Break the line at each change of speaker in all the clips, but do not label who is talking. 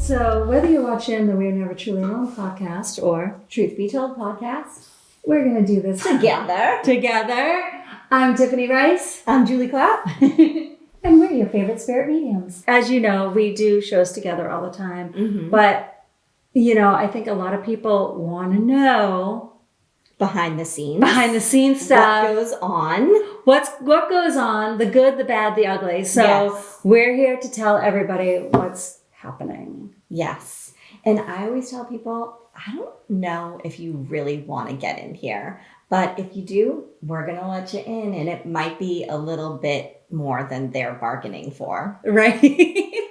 So whether you're watching the We're Never Truly Alone podcast or Truth Be Told podcast, we're going to do this together. I'm Tiffany Rice.
I'm Julie Clapp.
And we're your favorite spirit mediums. As you know, we do shows together all the time. Mm-hmm. But, you know, I think a lot of people want to know
Behind the scenes
stuff.
What goes on.
What goes on, the good, the bad, the ugly. So We're here to tell everybody what's happening.
Yes. And I always tell people, I don't know if you really want to get in here, but if you do, we're going to let you in, and it might be a little bit more than they're bargaining for.
Right.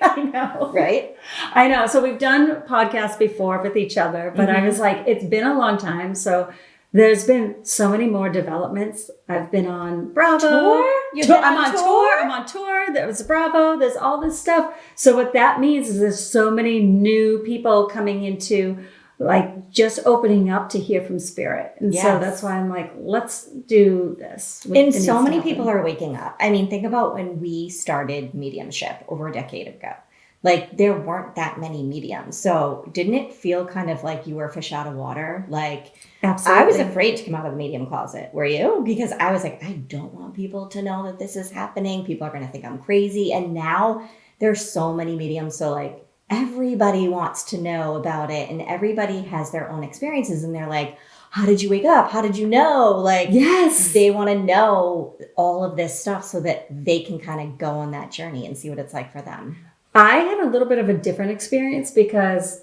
I know.
Right?
I know. So we've done podcasts before with each other, but I was like, it's been a long time. So there's been so many more developments. I've been on Bravo. I'm on tour. There was Bravo. There's all this stuff. So what that means is there's so many new people coming into, like, just opening up to hear from spirit. And so that's why I'm like, let's do this.
And so many people are waking up. I mean, think about when we started mediumship over a decade ago. Like, there weren't that many mediums. So didn't it feel kind of like you were a fish out of water? Like, absolutely. I was afraid to come out of the medium closet. Were you? Because I was like, I don't want people to know that this is happening. People are going to think I'm crazy. And now there's so many mediums. So, like, everybody wants to know about it. And everybody has their own experiences. And they're like, how did you wake up? How did you know? Like, yes, they want to know all of this stuff so that they can kind of go on that journey and see what it's like for them.
I had a little bit of a different experience because,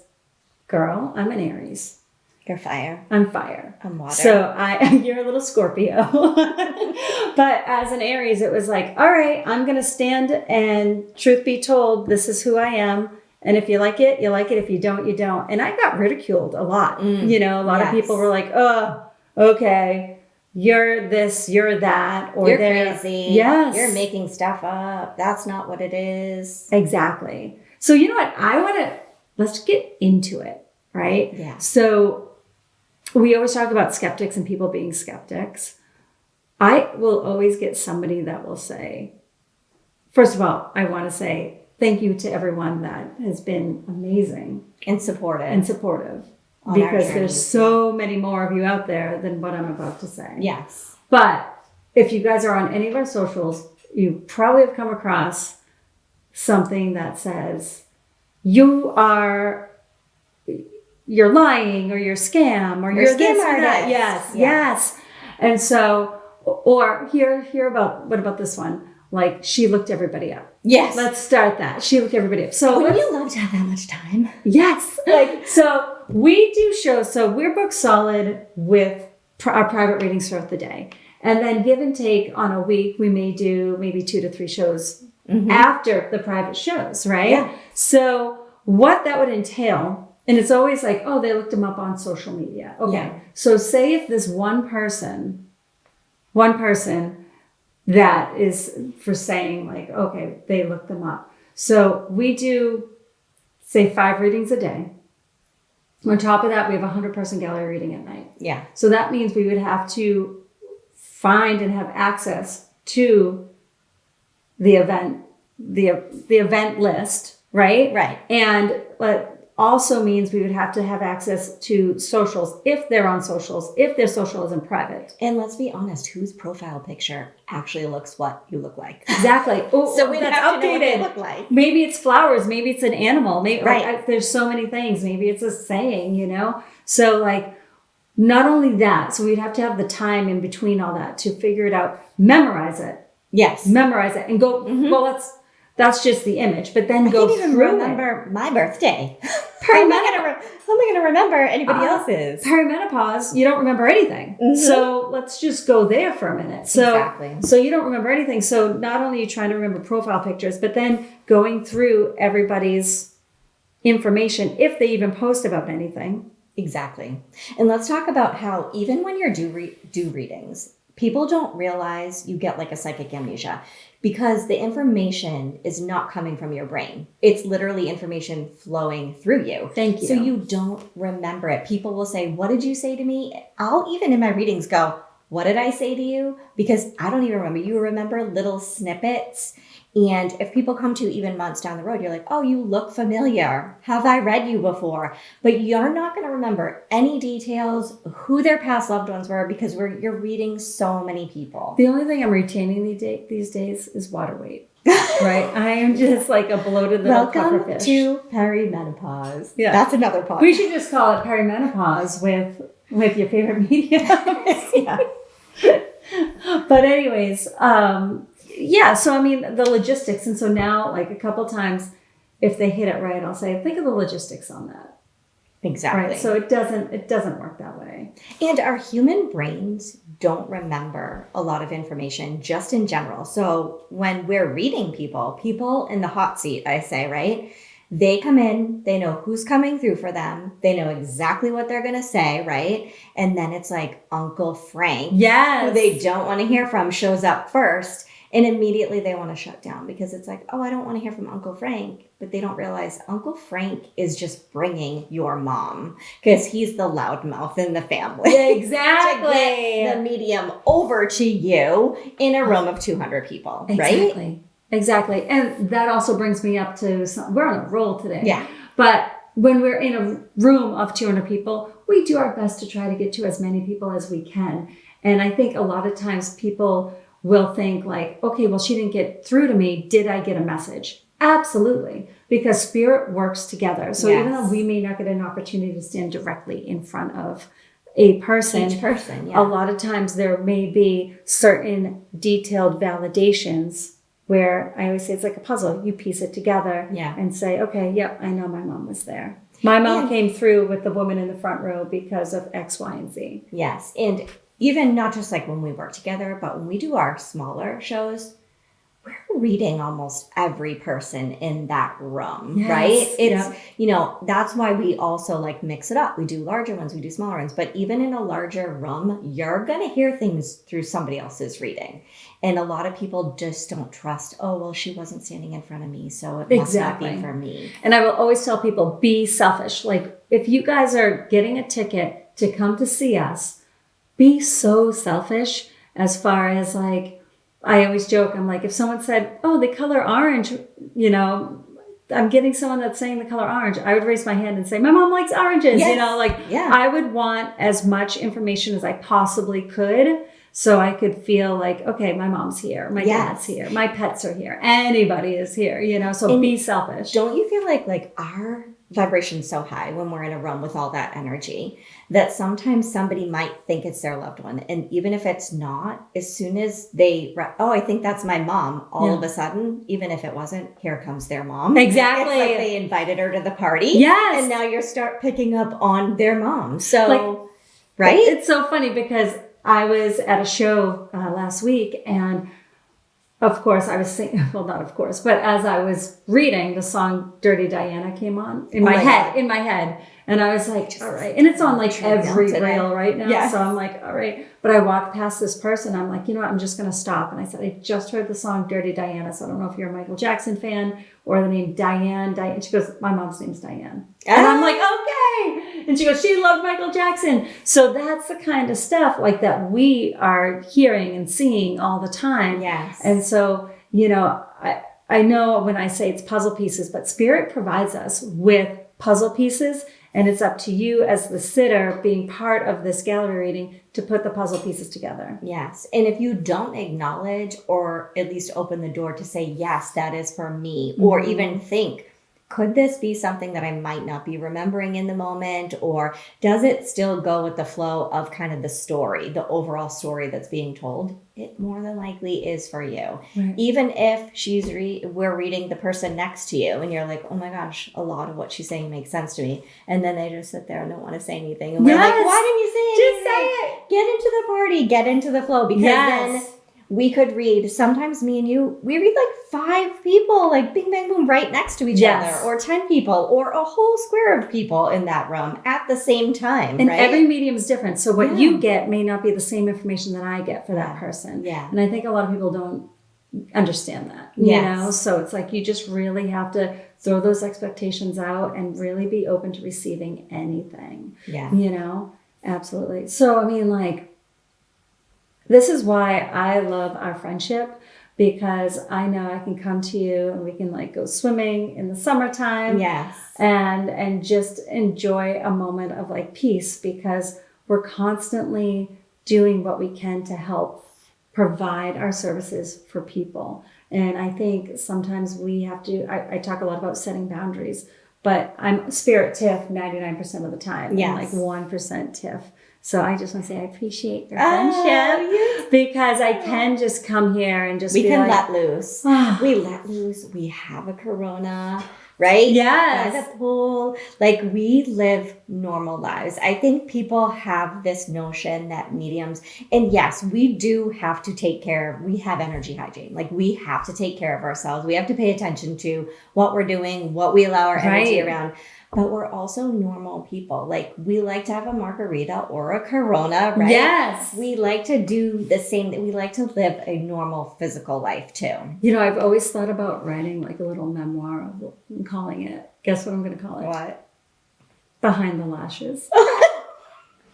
girl, I'm an Aries.
You're fire.
I'm fire.
I'm water.
So you're a little Scorpio. But as an Aries, it was like, all right, I'm going to stand, and truth be told, this is who I am. And if you like it, you like it. If you don't, you don't. And I got ridiculed a lot. You know, a lot of people were like, oh, okay. You're this, you're that, or
you're crazy.
Yes.
You're making stuff up. That's not what it is.
Exactly. So you know what? Let's get into it, right?
Yeah.
So we always talk about skeptics and people being skeptics. I will always get somebody that will say, first of all, I want to say thank you to everyone that has been amazing.
And supportive.
Because there's so many more of you out there than what I'm about to say.
Yes.
But if you guys are on any of our socials, you probably have come across something that says you're lying, or you're scam, or you're this or that. Yes. And so, or hear about, what about this one? Like, she looked everybody up.
Yes.
Let's start that. She looked everybody up. So
wouldn't you love to have that much time?
Yes. So we do shows. So we're booked solid with our private readings throughout the day. And then give and take on a week, we may do maybe 2 to 3 shows after the private shows, right?
Yeah.
So what that would entail, and it's always like, oh, they looked them up on social media. Okay. Yeah. So say if this one person that is for saying, like, okay, they looked them up. So we do, say, 5 readings a day. On top of that, we have a 100-person gallery reading at night.
Yeah.
So that means we would have to find and have access to the event list, right?
Right.
And also means we would have to have access to socials if they're on socials, if their social isn't private.
And let's be honest, whose profile picture actually looks what you look like?
Exactly. Oh,
so we
that's
have to
updated.
know what they look like.
Maybe it's flowers. Maybe it's an animal. Maybe
right.
There's so many things. Maybe it's a saying, you know? So, like, not only that, so we'd have to have the time in between all that to figure it out, memorize it.
Yes.
Memorize it and go, well, that's just the image, but then go through it. I can't even
remember my birthday. How am I going to remember anybody else's?
Perimenopause, you don't remember anything. So let's just go there for a minute.
Exactly.
So you don't remember anything. So not only are you trying to remember profile pictures, but then going through everybody's information, if they even post about anything.
Exactly. And let's talk about how even when you're do readings, people don't realize you get like a psychic amnesia because the information is not coming from your brain. It's literally information flowing through you.
Thank you.
So you don't remember it. People will say, what did you say to me? I'll even in my readings go, what did I say to you? Because I don't even remember. You remember little snippets. And if people come to you even months down the road, you're like, oh, you look familiar. Have I read you before? But you're not going to remember any details, who their past loved ones were, because you're reading so many people.
The only thing I'm retaining these days is water weight. Right? I am just like a bloated little
Welcome
pufferfish.
to perimenopause.
Yeah.
That's another podcast.
We should just call it perimenopause with your favorite medium.
Yeah.
But anyways, yeah, so I mean the logistics, and so now like a couple times if they hit it right, I'll say, think of the logistics on that.
Exactly.
Right. So it doesn't work that way.
And our human brains don't remember a lot of information just in general. So when we're reading people in the hot seat, I say, right? They come in, they know who's coming through for them. They know exactly what they're going to say, right? And then it's like Uncle Frank,
yes,
who they don't want to hear from, shows up first. And immediately they want to shut down because it's like, oh, I don't want to hear from Uncle Frank. But they don't realize Uncle Frank is just bringing your mom because he's the loudmouth in the family.
Exactly.
To get the medium over to you in a room of 200 people,
Exactly.
right?
Exactly. And that also brings me up to we're on a roll today.
Yeah.
But when we're in a room of 200 people, we do our best to try to get to as many people as we can. And I think a lot of times people will think like, okay, well, she didn't get through to me. Did I get a message? Absolutely. Because spirit works together. So
Yes.
even though we may not get an opportunity to stand directly in front of a person,
Each person, yeah.
a lot of times there may be certain detailed validations where I always say it's like a puzzle. You piece it together and say, okay, yep, I know my mom was there. My mom came through with the woman in the front row because of X, Y, and Z.
Yes. And even not just like when we work together, but when we do our smaller shows, we're reading almost every person in that room,
Yes.
right? It's, you know, that's why we also like mix it up. We do larger ones, we do smaller ones, but even in a larger room, you're going to hear things through somebody else's reading. And a lot of people just don't trust, oh, well, she wasn't standing in front of me, so it must not be for me.
And I will always tell people, be selfish. Like if you guys are getting a ticket to come to see us, be so selfish as far as like, I always joke, I'm like, if someone said, oh, the color orange, you know, I'm getting someone that's saying the color orange, I would raise my hand and say, my mom likes oranges,
Yes.
you know, like I would want as much information as I possibly could so I could feel like, okay, my mom's here, my dad's here, my pets are here, anybody is here, you know, so be selfish.
Don't you feel like our vibration's so high when we're in a room with all that energy that sometimes somebody might think it's their loved one. And even if it's not, as soon as I think that's my mom, all of a sudden, even if it wasn't, here comes their mom.
Exactly.
It's like they invited her to the party.
Yes.
And now you start picking up on their mom. So, right?
It's so funny because I was at a show last week and of course, I was singing, well, not of course, but as I was reading, the song Dirty Diana came on in my head. And I was like, all right. And it's on like every rail right now. Yes. So I'm like, all right. But I walked past this person. I'm like, you know what? I'm just going to stop. And I said, I just heard the song Dirty Diana. So I don't know if you're a Michael Jackson fan or the name Diane. And she goes, my mom's name's Diane. And I'm like, okay. And she goes, she loved Michael Jackson. So that's the kind of stuff like that we are hearing and seeing all the time.
Yes.
And so, you know, I know when I say it's puzzle pieces, but spirit provides us with puzzle pieces. And it's up to you as the sitter being part of this gallery reading to put the puzzle pieces together.
Yes. And if you don't acknowledge or at least open the door to say, yes, that is for me, or even think, could this be something that I might not be remembering in the moment? Or does it still go with the flow of kind of the story, the overall story that's being told? It more than likely is for you. Right. Even if we're reading the person next to you and you're like, oh my gosh, a lot of what she's saying makes sense to me. And then they just sit there and don't want to say anything. And we're like, why didn't you say anything?
Just say it.
Get into the party, get into the flow. Because then we could read, sometimes me and you, we read like 5 people, like bing, bang, boom, right next to each other, or 10 people, or a whole square of people in that room at the same time.
And every medium is different. So what you get may not be the same information that I get for that person.
Yeah.
And I think a lot of people don't understand that, you know? So it's like, you just really have to throw those expectations out and really be open to receiving anything, you know? Absolutely. So, I mean, like, This is why I love our friendship, because I know I can come to you and we can like go swimming in the summertime.
Yes.
And just enjoy a moment of like peace, because we're constantly doing what we can to help provide our services for people. And I think sometimes we have to, I talk a lot about setting boundaries, but I'm spirit Tiff 99% of the time.
Yes.
And like 1% Tiff. So I just want to say I appreciate your friendship, because I can just come here and just
we
be
can
like,
let loose. We let loose. We have a Corona, right?
Yes.
By the pool. Like, we live normal lives. I think people have this notion that mediums, and yes, we do have to take care of, we have energy hygiene. Like, we have to take care of ourselves. We have to pay attention to what we're doing, what we allow our energy around. But we're also normal people. Like, we like to have a margarita or a Corona, right?
Yes.
We like to do the same. We like to live a normal physical life too.
You know, I've always thought about writing like a little memoir of, I'm calling it, guess what I'm going to call it?
What?
Behind the Lashes.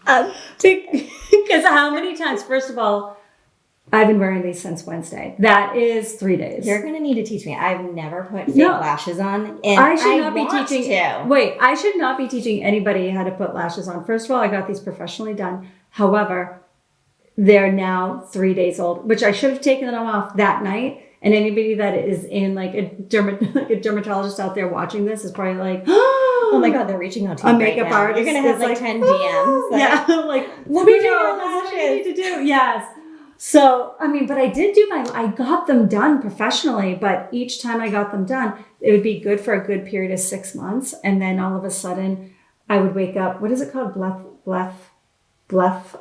Because how many times, first of all, I've been wearing these since Wednesday. That is 3 days.
You're going to need to teach me. I've never put fake lashes on. And
I should not be teaching.
To.
Wait, I should not be teaching anybody how to put lashes on. First of all, I got these professionally done. However, they're now 3 days old, which I should have taken them off that night. And anybody that is in like a dermatologist out there watching this is probably like,
oh my God, they're reaching out to you.
A makeup artist.
You're going to have like 10 DMs.
Like, yeah, like,
what do you
need to do? Yes. So, I mean, but I got them done professionally, but each time I got them done, it would be good for a good period of 6 months. And then all of a sudden I would wake up. What is it called? Bleph.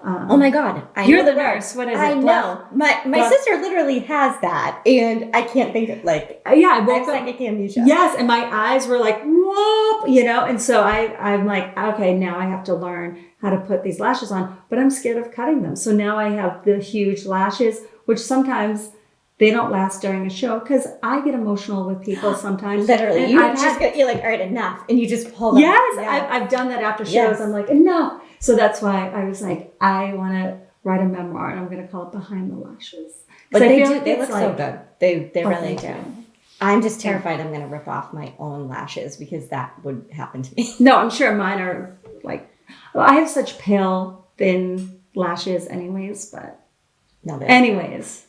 Oh my God.
You're the nurse. What is it?
I know. My sister literally has that. And I can't think of like,
yeah, I woke up.
Psychic amnesia.
Yes. And my eyes were like, whoop, you know? And so I'm like, okay, now I have to learn how to put these lashes on, but I'm scared of cutting them. So now I have the huge lashes, which sometimes they don't last during a show, because I get emotional with people sometimes.
Literally. You're like, all right, enough. And you just pull them.
Yes. Yeah. I've done that after shows. Yes. I'm like, enough. So that's why I was like, I want to write a memoir, and I'm going to call it Behind the Lashes.
But they look so good. They really do. I'm just terrified I'm going to rip off my own lashes, because that would happen to me.
No, I'm sure mine are like, well, I have such pale, thin lashes anyways, but
no,
anyways.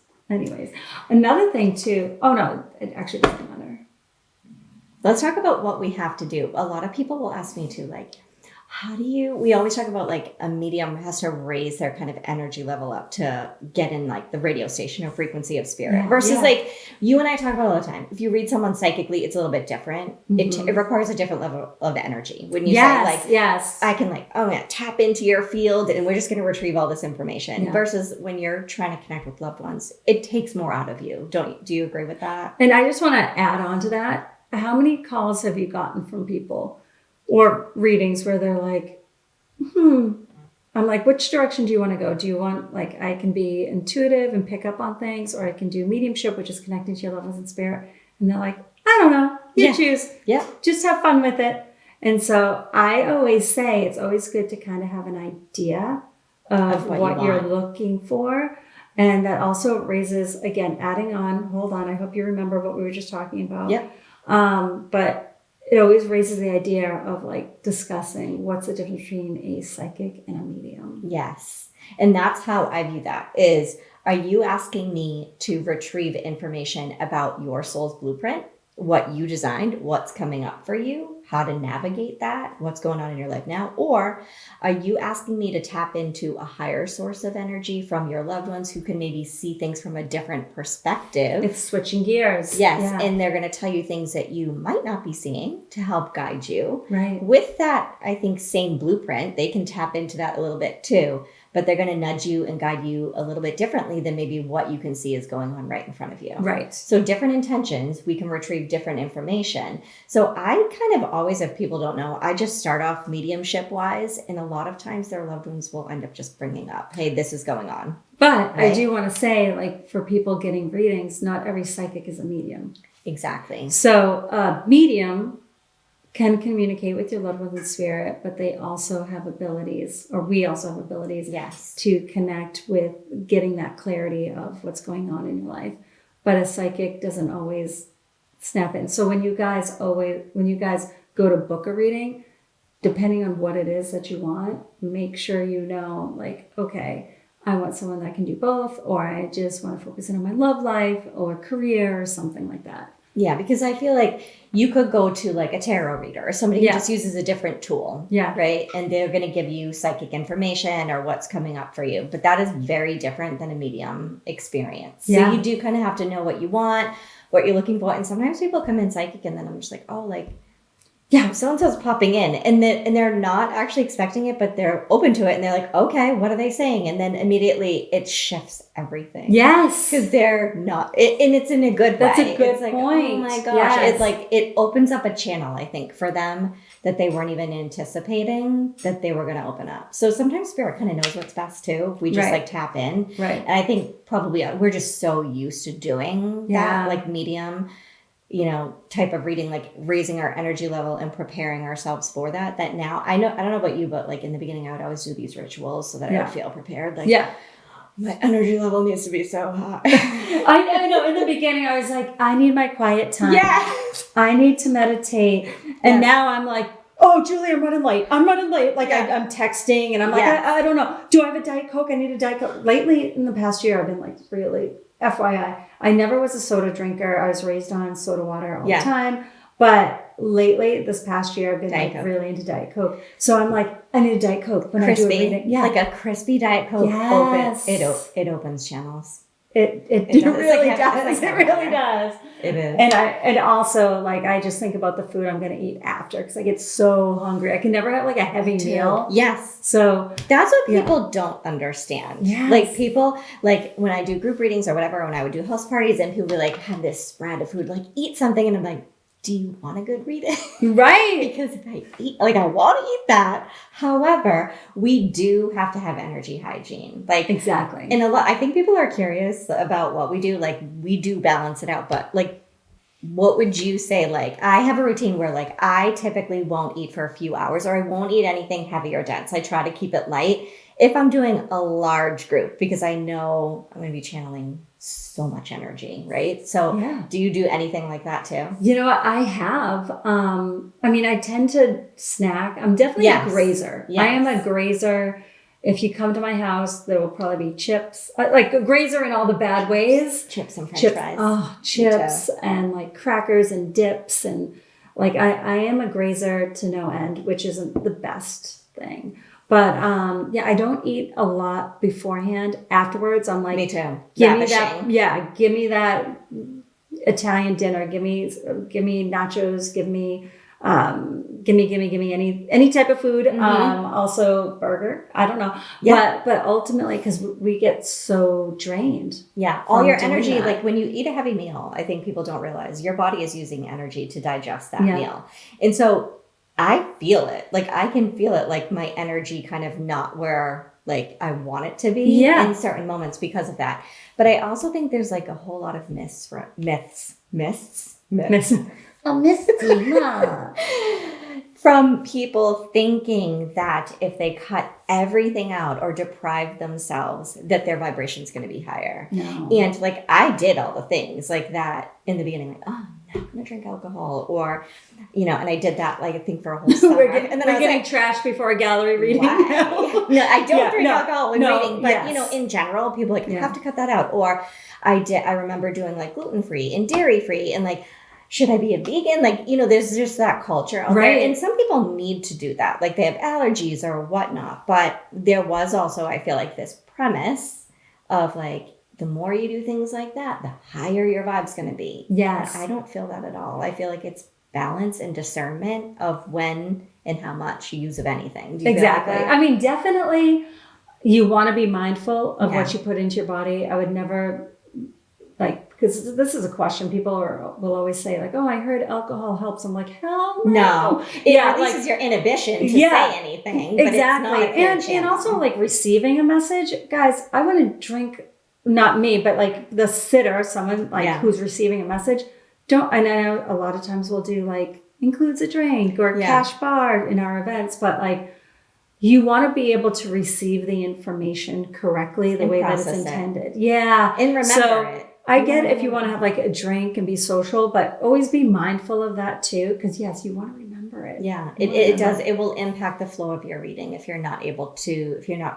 Another thing too, oh no, it actually doesn't matter.
Let's talk about what we have to do. A lot of people will ask me too, like, we always talk about like a medium has to raise their kind of energy level up to get in like the radio station or frequency of spirit versus like you and I talk about all the time. If you read someone psychically, it's a little bit different. Mm-hmm. It requires a different level of energy. When you say like, I can like, oh yeah, tap into your field and we're just going to retrieve all this information versus when you're trying to connect with loved ones, it takes more out of you. Do you agree with that?
And I just want to add on to that. How many calls have you gotten from people or readings where they're like, I'm like, which direction do you want to go? Do you want, like, I can be intuitive and pick up on things, or I can do mediumship, which is connecting to your levels in spirit. And they're like, I don't know. You choose.
Yeah.
Just have fun with it. And so I always say it's always good to kind of have an idea of what you're looking for. And that also raises, again, adding on, hold on, I hope you remember what we were just talking about.
Yeah.
But it always raises the idea of like discussing what's the difference between a psychic and a medium.
Yes. And that's how I view that is, are you asking me to retrieve information about your soul's blueprint, what you designed, what's coming up for you, how to navigate that, what's going on in your life now? Or are you asking me to tap into a higher source of energy from your loved ones who can maybe see things from a different perspective?
It's switching gears.
Yes. Yeah. And they're going to tell you things that you might not be seeing to help guide you.
Right.
With that, I think, same blueprint, they can tap into that a little bit too. But they're going to nudge you and guide you a little bit differently than maybe what you can see is going on right in front of you.
Right.
So different intentions, we can retrieve different information. So I kind of always, if people don't know, I just start off mediumship wise. And a lot of times their loved ones will end up just bringing up, hey, this is going on.
But right? I do want to say, like, for people getting readings, not every psychic is a medium.
Exactly.
So medium can communicate with your loved ones in spirit, but they also have abilities, or we also have abilities,
yes,
to connect with getting that clarity of what's going on in your life. But a psychic doesn't always snap in. So when you guys go to book a reading, depending on what it is that you want, make sure you know, like, okay, I want someone that can do both, or I just want to focus in on my love life or career or something like that.
Yeah, because I feel like you could go to like a tarot reader or somebody who just uses a different tool.
Yeah.
Right. And they're going to give you psychic information or what's coming up for you. But that is very different than a medium experience.
Yeah.
So you do kind of have to know what you want, what you're looking for. And sometimes people come in psychic and then I'm just like, oh, like, yeah, so-and-so's popping in and they're not actually expecting it, but they're open to it. And they're like, okay, what are they saying? And then immediately it shifts everything.
Yes.
Because they're not, and it's in a good way.
That's a good
it's like,
point.
Oh my gosh.
Yes.
It's like, it opens up a channel, I think, for them that they weren't even anticipating that they were going to open up. So sometimes spirit kind of knows what's best too. If we just like tap in.
Right.
And I think probably we're just so used to doing that, like medium, type of reading, like raising our energy level and preparing ourselves for that now I don't know about you, but like in the beginning, I would always do these rituals so that I would feel prepared. Like, my energy level needs to be so high.
I know. In the beginning, I was like, I need my quiet time.
Yes.
I need to meditate. And now I'm like, oh, Julie, I'm running late. Like I'm texting and I'm like, I don't know. Do I have a Diet Coke? I need a Diet Coke. Lately, in the past year, I've been like, really, FYI, I never was a soda drinker. I was raised on soda water all the time. But lately, this past year, I've been really into Diet Coke. So I'm like, I need a Diet Coke when
crispy,
I do a reading. Yeah.
Like a crispy Diet Coke.
Yes.
It opens channels.
It really does. It really does.
It is.
And also, like, I just think about the food I'm going to eat after because I get so hungry. I can never have like a heavy meal.
Yes.
So
that's what people don't understand.
Yes.
Like people, like when I do group readings or whatever, when I would do house parties and people would like have this spread of food, like eat something. And I'm like, do you want a good reading?
Right.
Because if I eat, like I want to eat that. However, we do have to have energy hygiene. Like
exactly.
And I think people are curious about what we do. Like we do balance it out, but like, what would you say? Like I have a routine where like I typically won't eat for a few hours or I won't eat anything heavy or dense. I try to keep it light if I'm doing a large group because I know I'm going to be channeling so much energy, right? So do you do anything like that too?
You know what? I have. I tend to snack. I'm definitely a grazer.
Yes.
I am a grazer. If you come to my house, there will probably be chips. Like a grazer in all the bad ways.
Chips and french fries.
Oh, chips and like crackers and dips. And like I am a grazer to no end, which isn't the best thing. But I don't eat a lot beforehand. Afterwards, I'm like,
me too.
Give me that Italian dinner. Give me nachos. Give me any type of food. Also burger. I don't know. Yeah. But ultimately, because we get so drained.
Yeah. All your energy, like when you eat a heavy meal, I think people don't realize your body is using energy to digest that meal. And so I feel it. Like I can feel it, like my energy kind of not where like I want it to be in certain moments because of that. But I also think there's like a whole lot of myths. From people thinking that if they cut everything out or deprive themselves, that their vibration is going to be higher.
No.
And like I did all the things like that in the beginning, like, oh, I'm not going to drink alcohol, or, and I did that like I think for a whole summer.
We're getting trashed before a gallery reading.
No, I don't drink alcohol when reading, but in general, people like, you have to cut that out. Or I remember doing like gluten-free and dairy-free and like, should I be a vegan? Like, there's just that culture out there. And some people need to do that. Like they have allergies or whatnot. But there was also, I feel like, this premise of like, the more you do things like that, the higher your vibe's going to be.
Yes.
And I don't feel that at all. I feel like it's balance and discernment of when and how much you use of anything. Do you
exactly.
feel like
Definitely you want to be mindful of what you put into your body. I would never because this is a question people will always say, like, oh, I heard alcohol helps. I'm like, hell no.
It releases your inhibition to say anything. But
exactly.
It's not
and also like receiving a message. Guys, I wouldn't drink, not me, but like the sitter, someone like who's receiving a message. And I know a lot of times we'll do like includes a drink or cash bar in our events, but like you want to be able to receive the information correctly the way that it's intended. Yeah.
And remember it.
I get if you want to have like a drink and be social, but always be mindful of that too. Because yes, you want to remember it.
Yeah, it does. It will impact the flow of your reading if you're not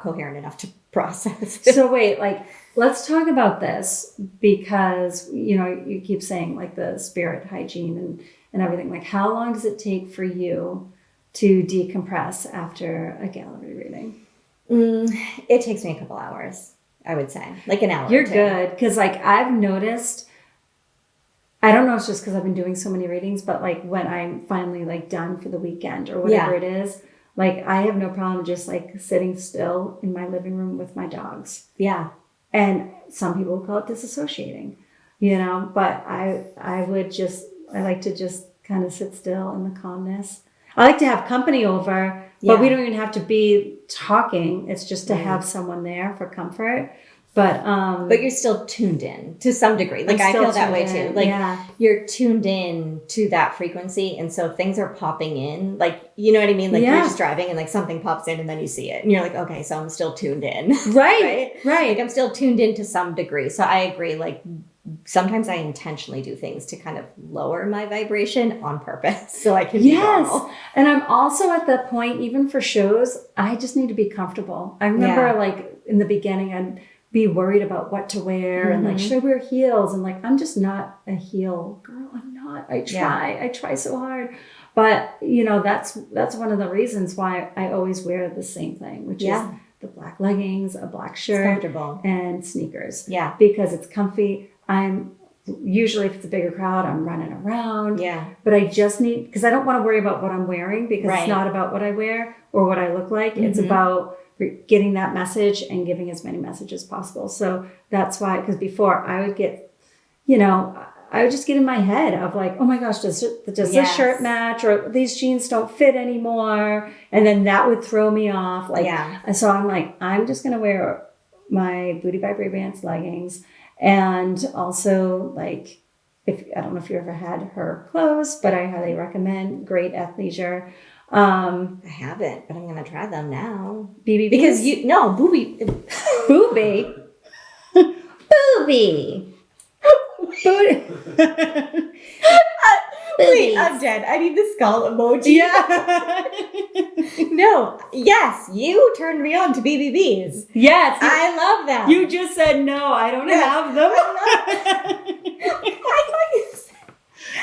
coherent enough to process.
So wait, like, let's talk about this because, you keep saying like the spirit hygiene and everything. Like, how long does it take for you to decompress after a gallery reading?
It takes me a couple hours. I would say like an hour.
You're good. Because like I've noticed, I don't know, it's just because I've been doing so many readings, but like when I'm finally like done for the weekend or whatever it is, like I have no problem just like sitting still in my living room with my dogs.
Yeah.
And some people call it disassociating, but I like to just kind of sit still in the calmness. I like to have company over, but we don't even have to be talking. It's just to have someone there for comfort. But
you're still tuned in to some degree. Like I feel that way too. Like you're tuned in to that frequency. And so things are popping in, like, you know what I mean? Like you're just driving and like something pops in and then you see it and you're like, okay, so I'm still tuned in.
Right.
Like I'm still tuned in to some degree. So I agree. Like sometimes I intentionally do things to kind of lower my vibration on purpose so I can be normal.
And I'm also at the point, even for shows, I just need to be comfortable. I remember like in the beginning, I'd be worried about what to wear and like, should I wear heels? And like, I'm just not a heel girl. I'm not. I try so hard. But that's one of the reasons why I always wear the same thing, which is the black leggings, a black shirt, and sneakers.
Yeah.
Because it's comfy. I'm usually, if it's a bigger crowd, I'm running around.
Yeah.
But I just need, because I don't want to worry about what I'm wearing because it's not about what I wear or what I look like. It's about getting that message and giving as many messages as possible. So that's why, because before I would get, I would just get in my head of like, oh my gosh, does this shirt match? Or these jeans don't fit anymore. And then that would throw me off. So I'm like, I'm just going to wear my Booty by Brave Ants leggings. And also like, I don't know if you ever had her clothes, but I highly recommend. Great athleisure.
I haven't, but I'm going to try them now.
BBBs?
Because booby.
Booby. Booby. Booty.
Wait, I'm dead. I need the skull emoji.
Yeah.
No. Yes, you turned me on to BBBs.
Yes.
I love them.
You just said no, I don't have them.
I thought you said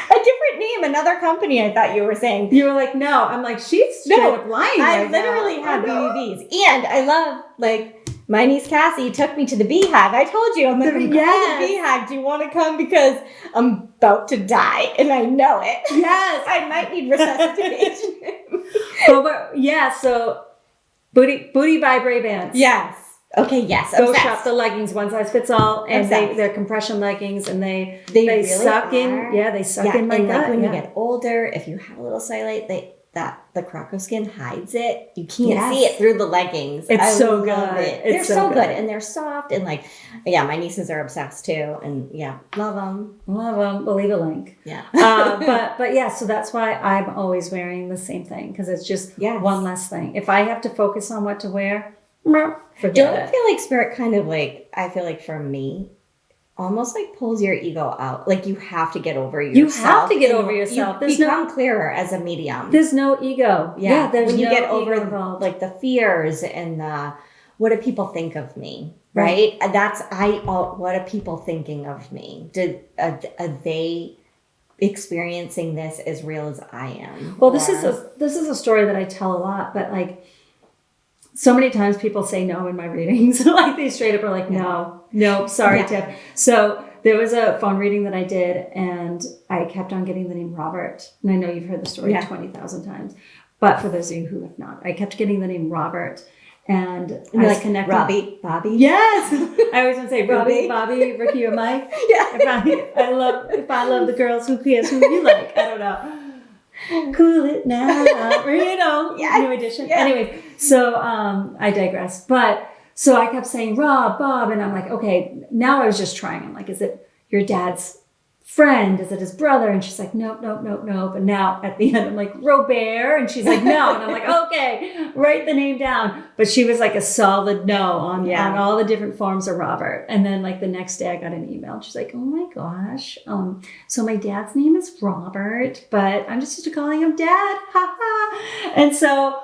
a different name, another company. I thought you were saying.
You were like, no. I'm like, she's straight up lying.
I literally have BBBs. And I love, like, my niece Cassie took me to the Beehive. I told you, I'm like, I'm going to the Beehive. Do you want to come? Because I'm about to die, and I know it.
Yes.
I might need resuscitation.
So Booty by Brave Ants.
Yes. Okay, yes.
Go shop the leggings, one size fits all, and they're compression leggings, and they really suck in. Yeah, they suck in my gut.
Like when you get older, if you have a little cellulite, the croco skin hides it. You can't see it through the leggings.
It's so good.
They're so good, and they're soft, and like, my nieces are obsessed too, and love them.
We'll leave a link.
Yeah.
But so that's why I'm always wearing the same thing because it's just one less thing. If I have to focus on what to wear, forget
Don't
it.
feel like spirit kind of like, I feel like for me, almost like pulls your ego out. Like you have to get over yourself.
You have to get over yourself.
You become clearer as a medium.
There's no ego.
When you get over like the fears and the, what do people think of me? Right? What are people thinking of me? Are they experiencing this as real as I am?
Well, this is a story that I tell a lot, but like, so many times people say no in my readings. Like they straight up are like, no, sorry, Tiff. So there was a phone reading that I did and I kept on getting the name Robert. And I know you've heard the story 20,000 times. But for those of you who have not, I kept getting the name Robert. And I was
like,
connecting.
Robbie, Bobby?
Yes. I always want to say Robbie, Bobby, Ricky, or Mike.
Yeah.
If I love the girls, who cares who you like? I don't know. Cool it now, new edition. Yeah. Anyway, so I digress. But so I kept saying Rob, Bob, and I'm like, okay. Now I was just trying. I'm like, is it your dad's friend? Is it his brother? And she's like, nope. And now at the end, I'm like, Robert. And she's like, no. And I'm like, okay, write the name down. But she was like a solid no on all the different forms of Robert. And then like the next day I got an email. She's like, oh my gosh. So my dad's name is Robert, but I'm just used to calling him Dad. Ha ha. And so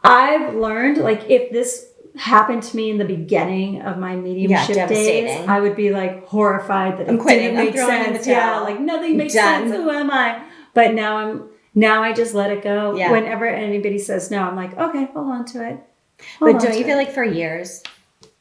I've learned, like, if this happened to me in the beginning of my mediumship days, I would be like horrified that it didn't make sense. Yeah, like nothing makes sense. Who am I? But now I just let it go. Yeah. Whenever anybody says no, I'm like, okay, hold on to it.
But don't you feel like for years,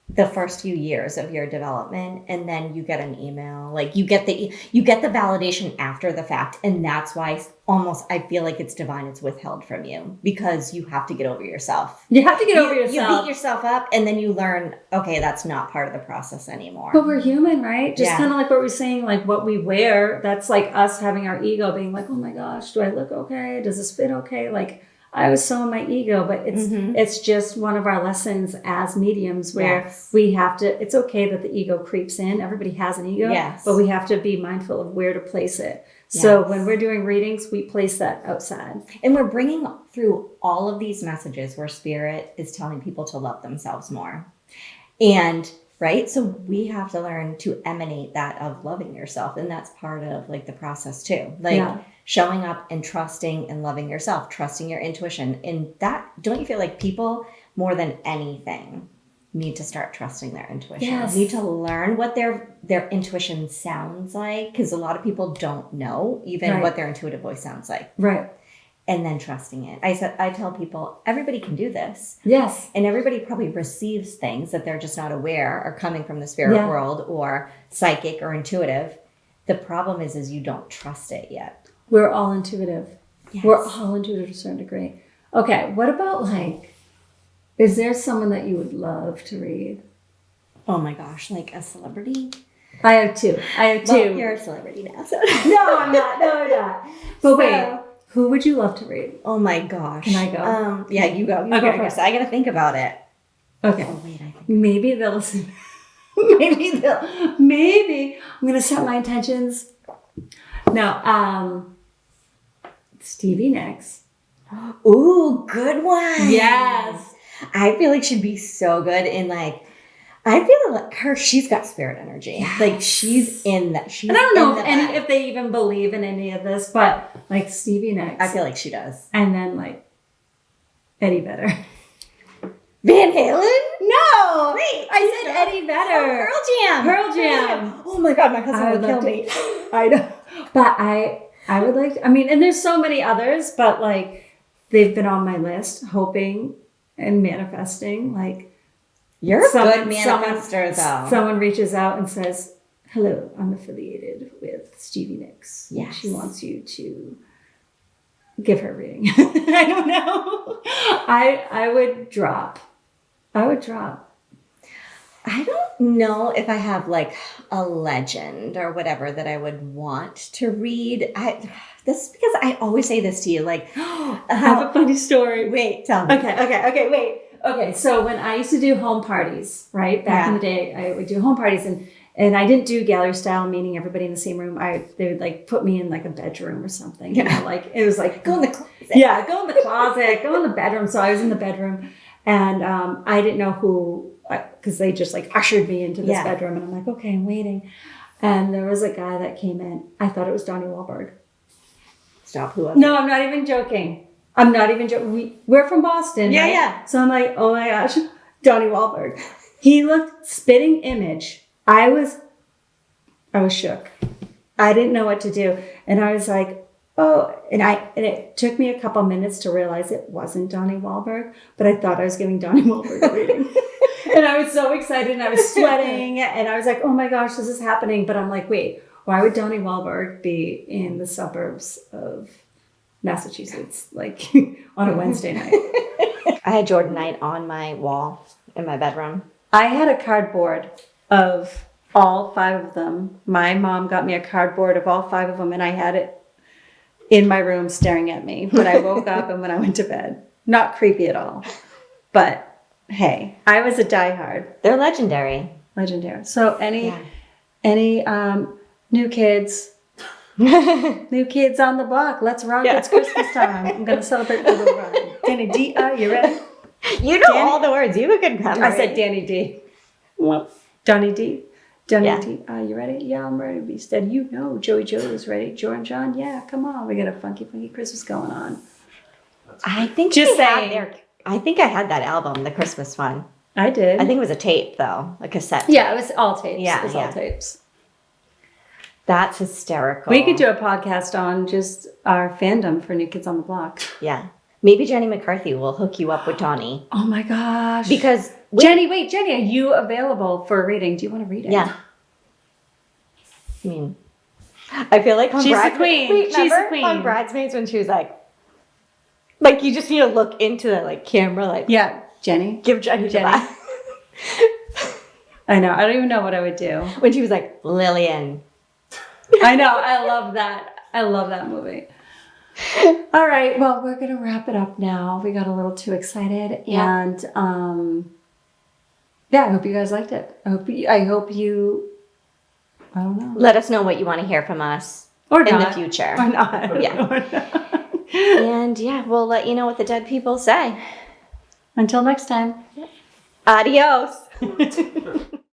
the first few years of your development, and then you get an email, like you get the validation after the fact, and that's why almost I feel like it's divine. It's withheld from you because you have to get over yourself.
You have to get over yourself.
You beat yourself up, and then you learn, okay, that's not part of the process anymore.
But we're human, right? Just kind of like what we're saying, like what we wear. That's like us having our ego being like, oh my gosh, do I look okay? Does this fit okay? Like, I was so in my ego, but it's just one of our lessons as mediums where we have to, it's okay that the ego creeps in. Everybody has an ego, but we have to be mindful of where to place it. So when we're doing readings, we place that outside.
And we're bringing through all of these messages where spirit is telling people to love themselves more. And right? So we have to learn to emanate that of loving yourself. And that's part of like the process too. Like showing up and trusting and loving yourself, trusting your intuition. And that, don't you feel like people more than anything need to start trusting their intuition? Need to learn what their intuition sounds like. Because a lot of people don't know even what their intuitive voice sounds like.
Right.
And then trusting it. I tell people, everybody can do this.
Yes.
And everybody probably receives things that they're just not aware are coming from the spirit world or psychic or intuitive. The problem is you don't trust it yet.
We're all intuitive. Yes. We're all intuitive to a certain degree. Okay, what about like, is there someone that you would love to read?
Oh my gosh, like a celebrity?
I have two.
Well, you're a celebrity now, so.
No, I'm not. But wait. Who would you love to read?
Oh my gosh.
Can I go?
Yeah, you go. You go first. I got to think about it.
Okay.
Oh, wait, I think.
Maybe they'll listen. Maybe I'm going to set my intentions. No, Stevie Nicks.
Ooh, good one.
Yes.
I feel like she'd be so good in like, I feel like she's got spirit energy. Yes. Like she's in that.
I don't know if they even believe in any of this, but like Stevie Nicks.
I feel like she does.
And then like Eddie Vedder.
Van Halen?
No.
Wait.
I said Eddie Vedder.
Oh,
Pearl Jam.
Oh my God, my husband would kill me.
I know. But I would like, and there's so many others, but like they've been on my list, hoping and manifesting, like,
you're a good manifester, though.
Someone reaches out and says, hello, I'm affiliated with Stevie Nicks.
Yes.
She wants you to give her a reading. I don't know. I would drop. I
don't know if I have like a legend or whatever that I would want to read. This is because I always say this to you, like,
I have a funny story.
Wait, tell me.
Okay, wait. Okay, so when I used to do home parties, right? Back in the day, I would do home parties and I didn't do gallery style, meaning everybody in the same room. They would like put me in like a bedroom or something. You know, like it was like
go in the closet.
Yeah, go in the closet, go in the bedroom. So I was in the bedroom and I didn't know who, because they just like ushered me into this bedroom and I'm like, okay, I'm waiting. And there was a guy that came in. I thought it was Donnie Wahlberg.
Stop, who was
No, I'm not even joking. We're from Boston.
Yeah,
right?
yeah.
So I'm like, oh my gosh, Donnie Wahlberg. He looked spitting image. I was shook. I didn't know what to do. And I was like, oh, and it took me a couple minutes to realize it wasn't Donnie Wahlberg, but I thought I was giving Donnie Wahlberg a reading. And I was so excited and I was sweating and I was like, oh my gosh, this is happening. But I'm like, wait, why would Donnie Wahlberg be in the suburbs of Massachusetts, like on a Wednesday night?
I had Jordanite on my wall in my bedroom.
I had a cardboard of all 5 of them. My mom got me a cardboard of all 5 of them, and I had it in my room staring at me when I woke up and when I went to bed. Not creepy at all. But hey, I was a diehard.
They're legendary.
So any new kids, New kids on the block. Let's rock. It's Christmas time. I'm going to celebrate with a run. Danny D, are you ready?
You know all the words. You have a good grammar.
I said Danny D. Well, Donnie D. Donnie D, are you ready? Yeah, I'm ready to be steady. You know, Joey is ready. Jordan John, yeah, come on. We got a funky Christmas going on.
I think
Just saying.
I think I had that album, the Christmas one.
I did.
I think it was a tape, though, a cassette tape.
Yeah, it was all tapes.
Yeah,
it was all tapes.
That's hysterical.
We could do a podcast on just our fandom for New Kids on the Block.
Yeah. Maybe Jenny McCarthy will hook you up with Donnie.
Oh my gosh.
Because
Jenny, are you available for a reading? Do you want to read it?
Yeah. I mean, I feel like
she's the queen. She's the queen.
On Bridesmaids when she was like you just need to look into the camera,
yeah, Jenny,
give Jenny.
I know. I don't even know what I would do
when she was like Lillian.
I know. I love that. I love that movie. All right. Well, we're going to wrap it up now. We got a little too excited.
Yeah.
And I hope you guys liked it. I hope you, I don't know.
Let us know what you want to hear from us in the future.
Or not.
Yeah.
Or not.
And we'll let you know what the dead people say.
Until next time.
Adios.